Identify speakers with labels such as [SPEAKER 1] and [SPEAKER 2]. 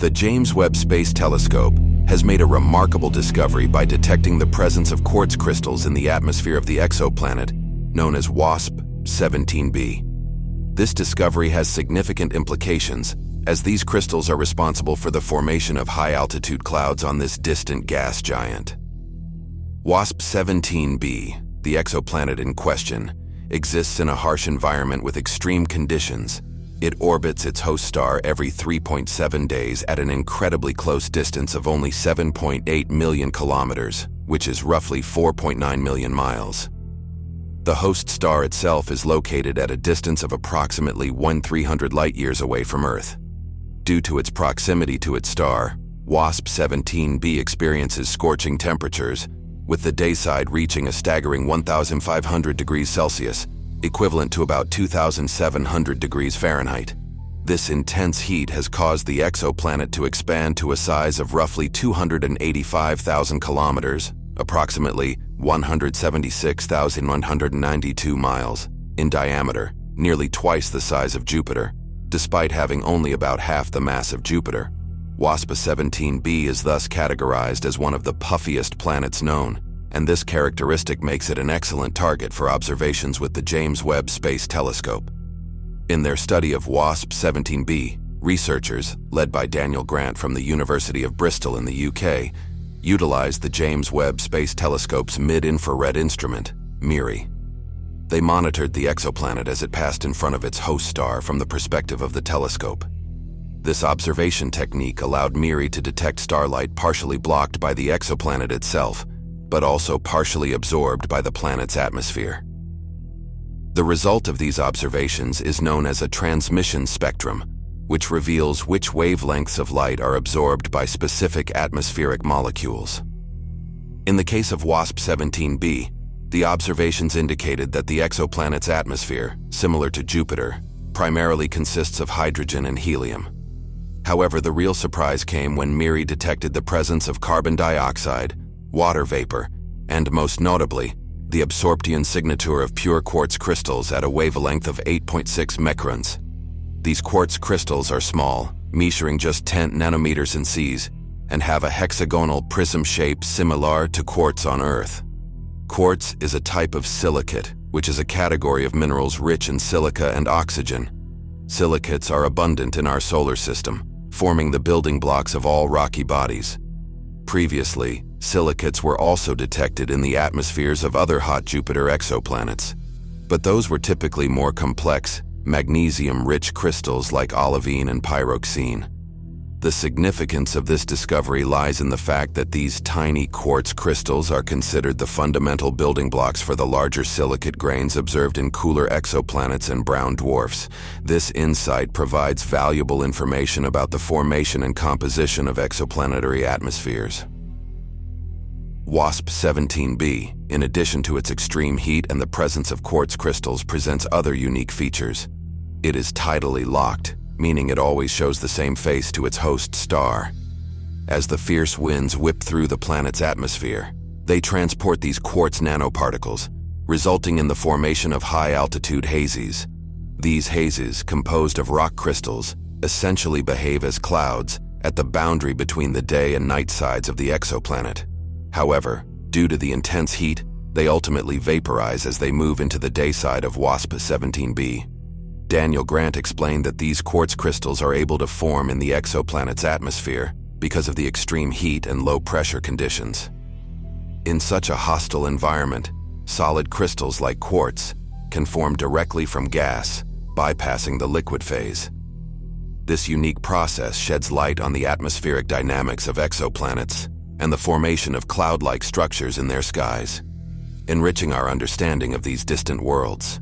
[SPEAKER 1] The James Webb Space Telescope has made a remarkable discovery by detecting the presence of quartz crystals in the atmosphere of the exoplanet known as WASP 17b. This discovery has significant implications, as these crystals are responsible for the formation of high-altitude clouds on this distant gas giant. WASP 17b, the exoplanet in question, exists in a harsh environment with extreme conditions. It orbits its host star every 3.7 days at an incredibly close distance of only 7.8 million kilometers, which is roughly 4.9 million miles. The host star itself is located at a distance of approximately 1,300 light-years away from Earth. Due to its proximity to its star, WASP 17b experiences scorching temperatures, with the dayside reaching a staggering 1,500 degrees Celsius, equivalent to about 2,700 degrees Fahrenheit. This intense heat has caused the exoplanet to expand to a size of roughly 285,000 kilometers, approximately 176,192 miles, in diameter, nearly twice the size of Jupiter. Despite having only about half the mass of Jupiter, WASP 17b is thus categorized as one of the puffiest planets known, and this characteristic makes it an excellent target for observations with the James Webb Space Telescope. In their study of WASP 17b, researchers, led by Daniel Grant from the University of Bristol in the UK, utilized the James Webb Space Telescope's mid-infrared instrument, MIRI. They monitored the exoplanet as it passed in front of its host star from the perspective of the telescope. This observation technique allowed MIRI to detect starlight partially blocked by the exoplanet itself, but also partially absorbed by the planet's atmosphere. The result of these observations is known as a transmission spectrum, which reveals which wavelengths of light are absorbed by specific atmospheric molecules. In the case of WASP 17b, the observations indicated that the exoplanet's atmosphere, similar to Jupiter, primarily consists of hydrogen and helium. However, the real surprise came when MIRI detected the presence of carbon dioxide, water vapor, and most notably, the absorption signature of pure quartz crystals at a wavelength of 8.6 microns. These quartz crystals are small, measuring just 10 nanometers in Cs, and have a hexagonal prism shape similar to quartz on Earth. Quartz is a type of silicate, which is a category of minerals rich in silica and oxygen. Silicates are abundant in our solar system, forming the building blocks of all rocky bodies. Previously, silicates were also detected in the atmospheres of other hot Jupiter exoplanets, but those were typically more complex, magnesium-rich crystals like olivine and pyroxene. The significance of this discovery lies in the fact that these tiny quartz crystals are considered the fundamental building blocks for the larger silicate grains observed in cooler exoplanets and brown dwarfs. This insight provides valuable information about the formation and composition of exoplanetary atmospheres. WASP 17b, in addition to its extreme heat and the presence of quartz crystals, presents other unique features. It is tidally locked, meaning it always shows the same face to its host star. As the fierce winds whip through the planet's atmosphere, they transport these quartz nanoparticles, resulting in the formation of high-altitude hazes. These hazes, composed of rock crystals, essentially behave as clouds at the boundary between the day and night sides of the exoplanet. However, due to the intense heat, they ultimately vaporize as they move into the dayside of WASP 17b. Daniel Grant explained that these quartz crystals are able to form in the exoplanet's atmosphere because of the extreme heat and low-pressure conditions. In such a hostile environment, solid crystals like quartz can form directly from gas, bypassing the liquid phase. This unique process sheds light on the atmospheric dynamics of exoplanets and the formation of cloud-like structures in their skies, enriching our understanding of these distant worlds.